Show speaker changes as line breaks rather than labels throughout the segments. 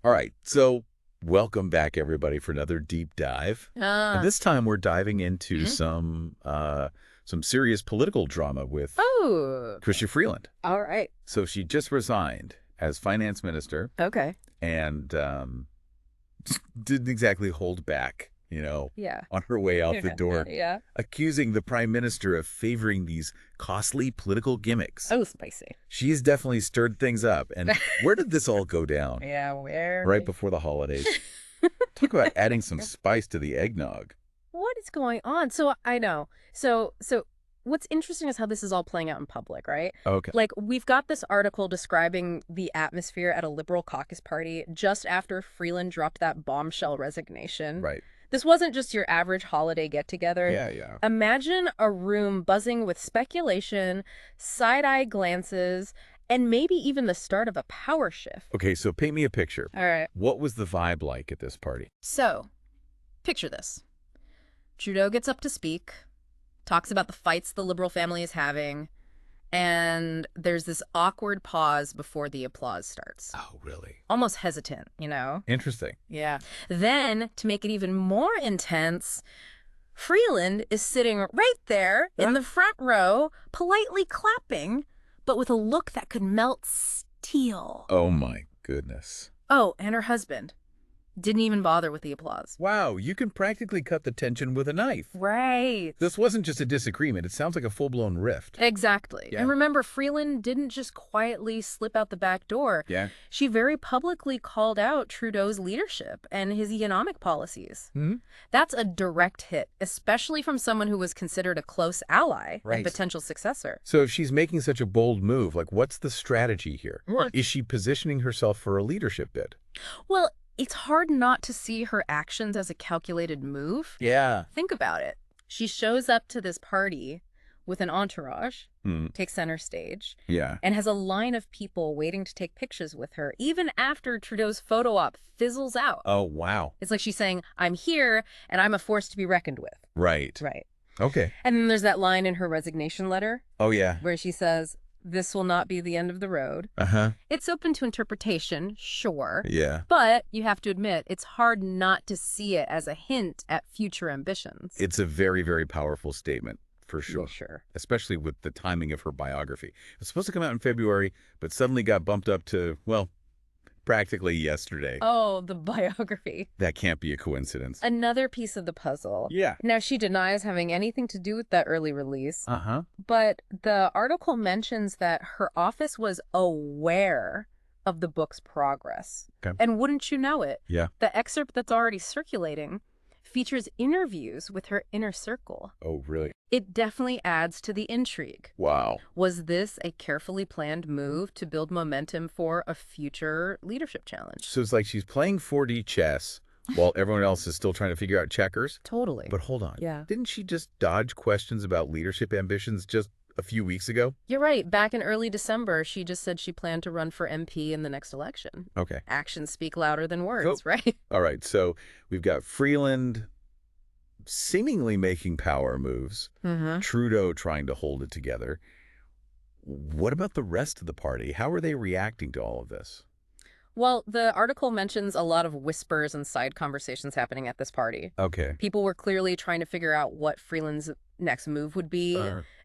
All right, so welcome back, everybody, for another deep dive. And this time we're diving into some serious political drama with
Oh,
Chrystia Freeland.
all right.
So she just resigned as finance minister
Okay.
and didn't exactly hold back,
Yeah.
on her way out the door,
Yeah.
accusing the prime minister of favoring these costly political gimmicks.
Oh, spicy.
She's definitely stirred things up. And where did this all go down?
Yeah, where?
Right before the holidays. Talk about adding some spice to the eggnog.
What is going on? So I know. So what's interesting is how this is all playing out in public, right?
Okay.
Like, we've got this article describing the atmosphere at a Liberal caucus party just after Freeland dropped that bombshell resignation.
Right.
This wasn't just your average holiday get-together.
Yeah.
Imagine a room buzzing with speculation, side-eye glances, and maybe even the start of a power shift.
Okay, so paint me a picture.
All right.
What was the vibe like at this party?
So, picture this. Trudeau gets up to speak, talks about the fights the Liberal family is having, and there's this awkward pause before the applause starts.
Oh, really?
Almost hesitant, you know?
Interesting.
Yeah. Then, to make it even more intense, Freeland is sitting right there in the front row, politely clapping, but with a look that could melt steel.
Oh, my goodness.
Oh, and her husband didn't even bother with the applause.
Wow, you can practically cut the tension with a knife.
Right.
This wasn't just a disagreement. It sounds like a full-blown rift.
Exactly.
Yeah.
And remember, Freeland didn't just quietly slip out the back door.
Yeah.
She very publicly called out Trudeau's leadership and his economic policies.
Hmm?
That's a direct hit, especially from someone who was considered a close ally
Right.
and potential successor.
So if she's making such a bold move, what's the strategy here?
Right.
Is she positioning herself for a leadership bid?
Well, it's hard not to see her actions as a calculated move.
Yeah.
Think about it. She shows up to this party with an entourage, takes center stage,
Yeah.
and has a line of people waiting to take pictures with her, even after Trudeau's photo op fizzles out.
Oh, wow.
It's like she's saying, I'm here, and I'm a force to be reckoned with.
Right.
Right.
Okay.
And then there's that line in her resignation letter
Oh, yeah.
where she says, this will not be the end of the road.
Uh-huh.
It's open to interpretation, sure.
Yeah.
But you have to admit, it's hard not to see it as a hint at future ambitions.
It's a very, very powerful statement, for sure.
Sure.
Especially with the timing of her biography. It was supposed to come out in February, but suddenly got bumped up to, practically yesterday.
Oh, the biography.
That can't be a coincidence.
Another piece of the puzzle.
Yeah.
Now, she denies having anything to do with that early release,
Uh-huh.
but the article mentions that her office was aware of the book's progress.
Okay.
And wouldn't you know it?
Yeah.
The excerpt that's already circulating features interviews with her inner circle.
Oh, really?
It definitely adds to the intrigue.
Wow.
Was this a carefully planned move to build momentum for a future leadership challenge?
So it's like she's playing 4D chess while everyone else is still trying to figure out checkers.
Totally.
But hold on.
Yeah.
Didn't she just dodge questions about leadership ambitions just a few weeks ago?
You're right. Back in early December, she just said she planned to run for MP in the next election.
Okay.
Actions speak louder than words,
Cool.
right?
All right. So we've got Freeland seemingly making power moves.
Mm-hmm.
Trudeau trying to hold it together. What about the rest of the party? How are they reacting to all of this?
Well, the article mentions a lot of whispers and side conversations happening at this party.
Okay.
People were clearly trying to figure out what Freeland's next move would be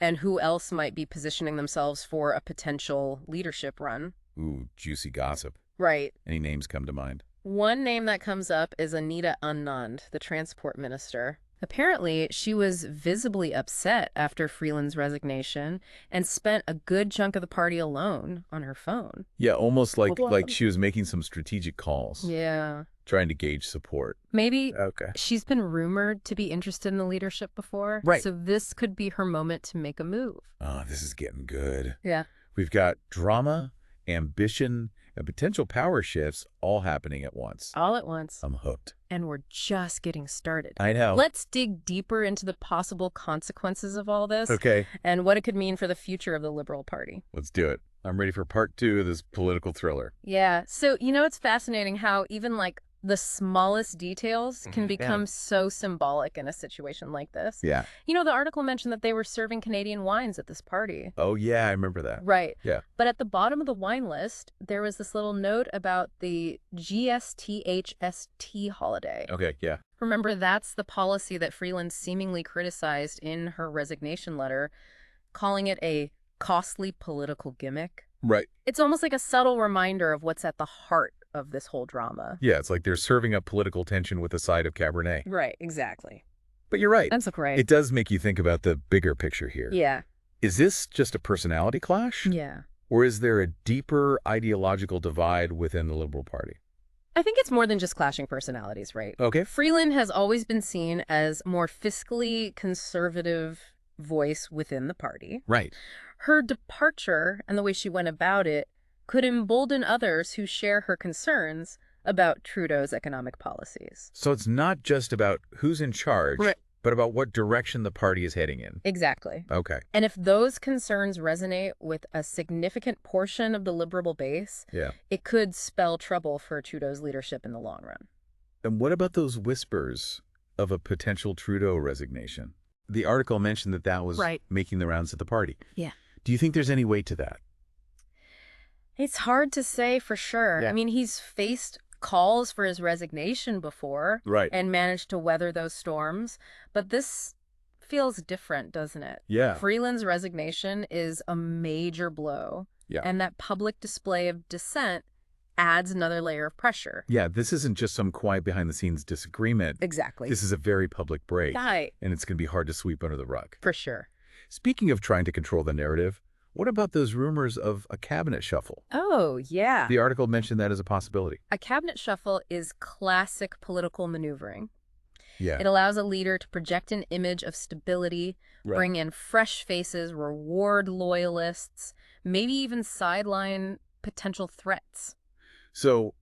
and who else might be positioning themselves for a potential leadership run.
Ooh, juicy gossip.
Right.
Any names come to mind?
One name that comes up is Anita Anand, the transport minister. Apparently, she was visibly upset after Freeland's resignation and spent a good chunk of the party alone on her phone.
Yeah, almost like she was making some strategic calls.
Yeah.
Trying to gauge support.
Maybe
Okay.
she's been rumored to be interested in the leadership before.
Right.
So this could be her moment to make a move.
Oh, this is getting good.
Yeah.
We've got drama, ambition, and potential power shifts all happening at once.
All at once.
I'm hooked.
And we're just getting started.
I know.
Let's dig deeper into the possible consequences of all this
Okay,
and what it could mean for the future of the Liberal Party.
let's do it. I'm ready for part 2 of this political thriller.
Yeah. So, it's fascinating how even like The smallest details can become so symbolic in a situation like this.
Yeah.
You know, the article mentioned that they were serving Canadian wines at this party.
Oh, yeah, I remember that.
Right.
Yeah.
But at the bottom of the wine list, there was this little note about the GSTHST holiday.
Okay, yeah.
Remember, that's the policy that Freeland seemingly criticized in her resignation letter, calling it a costly political gimmick.
Right.
It's almost like a subtle reminder of what's at the heart of this whole drama.
Yeah, it's like they're serving up political tension with a side of Cabernet.
Right, exactly.
But you're right.
That's right.
It does make you think about the bigger picture here.
Yeah.
Is this just a personality clash?
Yeah.
Or is there a deeper ideological divide within the Liberal Party?
I think it's more than just clashing personalities, right?
Okay.
Freeland has always been seen as more fiscally conservative voice within the party.
Right.
Her departure and the way she went about it could embolden others who share her concerns about Trudeau's economic policies.
So it's not just about who's in charge,
Right.
but about what direction the party is heading in.
Exactly.
Okay.
And if those concerns resonate with a significant portion of the Liberal base,
Yeah.
it could spell trouble for Trudeau's leadership in the long run.
And what about those whispers of a potential Trudeau resignation? The article mentioned that that was
Right.
making the rounds at the party.
Yeah.
Do you think there's any weight to that?
It's hard to say for sure.
Yeah.
I mean, he's faced calls for his resignation before
Right.
and managed to weather those storms. But this feels different, doesn't it?
Yeah.
Freeland's resignation is a major blow.
Yeah.
And that public display of dissent adds another layer of pressure.
Yeah, this isn't just some quiet behind-the-scenes disagreement.
Exactly.
This is a very public break.
Right.
And it's going to be hard to sweep under the rug.
For sure.
Speaking of trying to control the narrative, what about those rumors of a cabinet shuffle?
Oh, yeah.
The article mentioned that as a possibility.
A cabinet shuffle is classic political maneuvering.
Yeah.
It allows a leader to project an image of stability,
Right.
bring in fresh faces, reward loyalists, maybe even sideline potential threats.
So,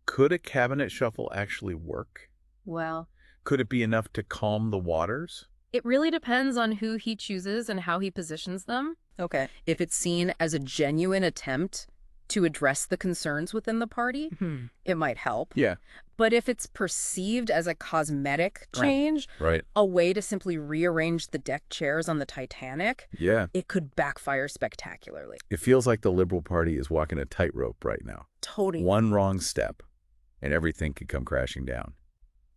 could a cabinet shuffle actually work?
Well,
Could it be enough to calm the waters?
it really depends on who he chooses and how he positions them.
Okay.
If it's seen as a genuine attempt to address the concerns within the party, it might help.
Yeah.
But if it's perceived as a cosmetic
Right.
change,
Right.
a way to simply rearrange the deck chairs on the Titanic,
Yeah.
it could backfire spectacularly.
It feels like the Liberal Party is walking a tightrope right now.
Totally.
One wrong step, and everything could come crashing down.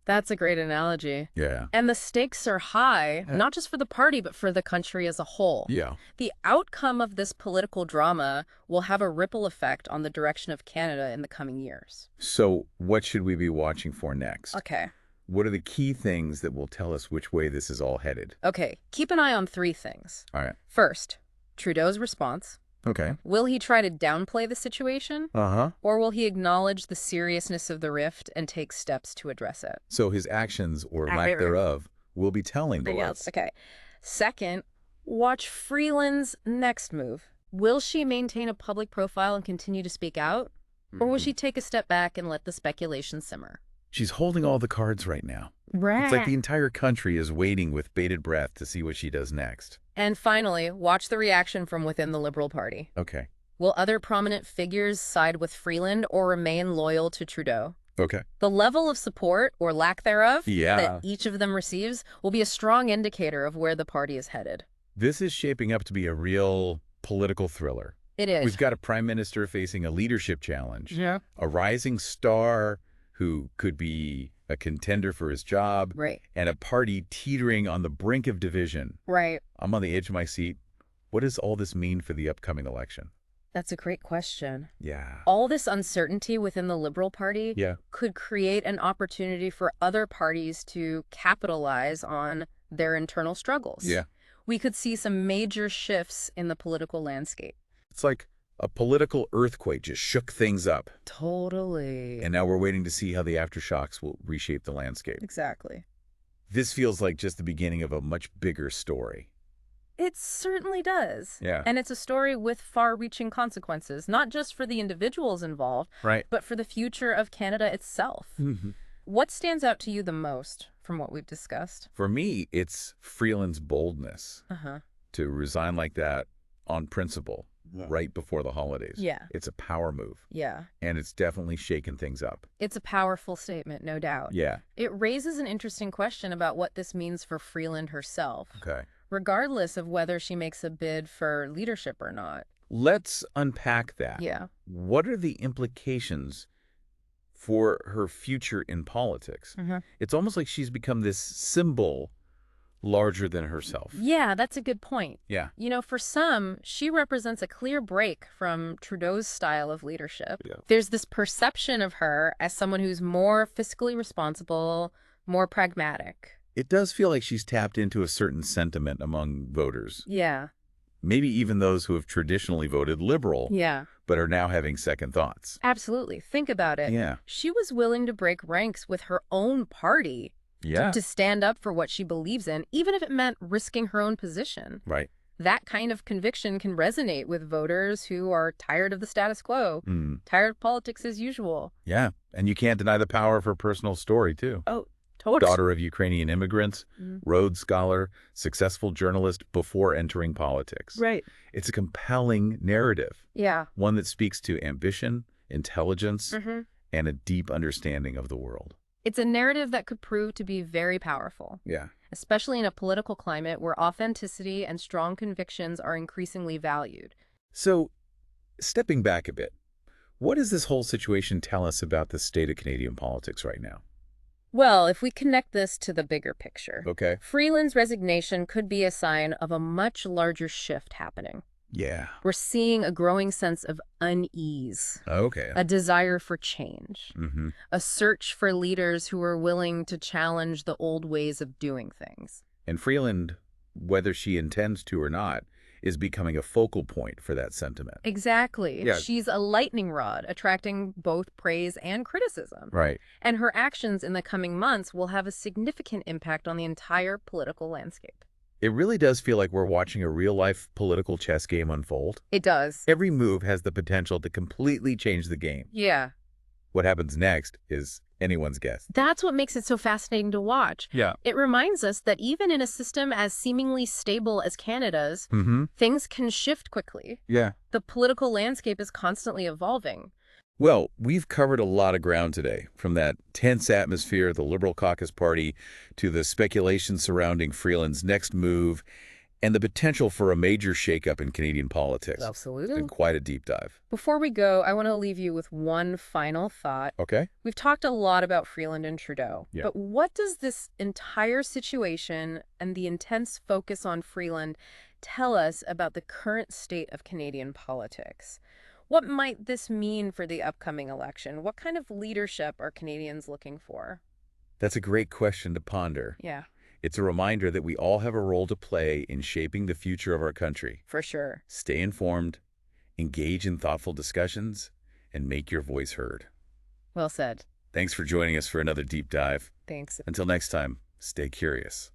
That's a great analogy.
Yeah.
And the stakes are high, not just for the party, but for the country as a whole.
Yeah.
The outcome of this political drama will have a ripple effect on the direction of Canada in the coming years.
So, what should we be watching for next?
Okay.
What are the key things that will tell us which way this is all headed?
Okay. Keep an eye on three things.
All right.
First, Trudeau's response.
Okay.
Will he try to downplay the situation?
Uh-huh.
Or will he acknowledge the seriousness of the rift and take steps to address it?
So his actions or
Right,
lack
right.
thereof will be telling the
Yes.
world.
Okay. Second, watch Freeland's next move. Will she maintain a public profile and continue to speak out? Or will she take a step back and let the speculation simmer?
She's holding all the cards right now.
Right.
It's like the entire country is waiting with bated breath to see what she does next.
And finally, watch the reaction from within the Liberal Party.
Okay.
Will other prominent figures side with Freeland or remain loyal to Trudeau?
Okay.
The level of support, or lack thereof,
Yeah.
that each of them receives will be a strong indicator of where the party is headed.
This is shaping up to be a real political thriller.
It is.
We've got a prime minister facing a leadership challenge,
Yeah.
a rising star who could be a contender for his job,
Right.
and a party teetering on the brink of division.
Right.
I'm on the edge of my seat. What does all this mean for the upcoming election?
That's a great question.
Yeah.
All this uncertainty within the Liberal Party
Yeah.
could create an opportunity for other parties to capitalize on their internal struggles.
Yeah.
We could see some major shifts in the political landscape.
It's like a political earthquake just shook things up.
Totally.
And now we're waiting to see how the aftershocks will reshape the landscape.
Exactly.
This feels like just the beginning of a much bigger story.
It certainly does.
Yeah.
And it's a story with far-reaching consequences, not just for the individuals involved,
Right.
but for the future of Canada itself. What stands out to you the most from what we've discussed?
For me, it's Freeland's boldness
Uh-huh.
to resign like that on principle. right before the holidays.
Yeah.
It's a power move.
Yeah.
And it's definitely shaken things up.
It's a powerful statement, no doubt.
Yeah.
It raises an interesting question about what this means for Freeland herself,
Okay.
regardless of whether she makes a bid for leadership or not.
Let's unpack that.
Yeah.
What are the implications for her future in politics? It's almost like she's become this symbol larger than herself.
Yeah, that's a good point.
Yeah.
You know, for some, she represents a clear break from Trudeau's style of leadership.
Yeah.
There's this perception of her as someone who's more fiscally responsible, more pragmatic.
It does feel like she's tapped into a certain sentiment among voters.
Yeah.
Maybe even those who have traditionally voted liberal,
Yeah.
but are now having second thoughts.
Absolutely. Think about it.
Yeah.
She was willing to break ranks with her own party
Yeah.
to stand up for what she believes in, even if it meant risking her own position.
Right.
That kind of conviction can resonate with voters who are tired of the status quo, tired of politics as usual.
Yeah. And you can't deny the power of her personal story, too.
Oh, totally.
Daughter of Ukrainian immigrants, Rhodes Scholar, successful journalist before entering politics.
Right.
It's a compelling narrative,
Yeah.
one that speaks to ambition, intelligence,
Mm-hmm.
and a deep understanding of the world.
It's a narrative that could prove to be very powerful,
Yeah.
especially in a political climate where authenticity and strong convictions are increasingly valued.
So, stepping back a bit, what does this whole situation tell us about the state of Canadian politics right now?
Well, if we connect this to the bigger picture,
Okay.
Freeland's resignation could be a sign of a much larger shift happening.
Yeah.
We're seeing a growing sense of unease,
Okay.
a desire for change,
Mm-hmm.
a search for leaders who are willing to challenge the old ways of doing things.
And Freeland, whether she intends to or not, is becoming a focal point for that sentiment.
Exactly.
Yeah.
She's a lightning rod, attracting both praise and criticism.
Right.
And her actions in the coming months will have a significant impact on the entire political landscape.
It really does feel like we're watching a real-life political chess game unfold.
It does.
Every move has the potential to completely change the game.
Yeah.
What happens next is anyone's guess.
That's what makes it so fascinating to watch.
Yeah.
It reminds us that even in a system as seemingly stable as Canada's,
Mm-hmm.
things can shift quickly.
Yeah.
The political landscape is constantly evolving.
Well, we've covered a lot of ground today, from that tense atmosphere of the Liberal Caucus Party to the speculation surrounding Freeland's next move and the potential for a major shakeup in Canadian politics. It's
Absolutely.
been quite a deep dive.
Before we go, I want to leave you with one final thought.
Okay?
We've talked a lot about Freeland and Trudeau,
Yeah.
but what does this entire situation and the intense focus on Freeland tell us about the current state of Canadian politics? What might this mean for the upcoming election? What kind of leadership are Canadians looking for?
That's a great question to ponder.
Yeah,
It's a reminder that we all have a role to play in shaping the future of our country.
for sure.
Stay informed, engage in thoughtful discussions, and make your voice heard.
Well said.
Thanks for joining us for another deep dive.
Thanks.
Until next time, stay curious.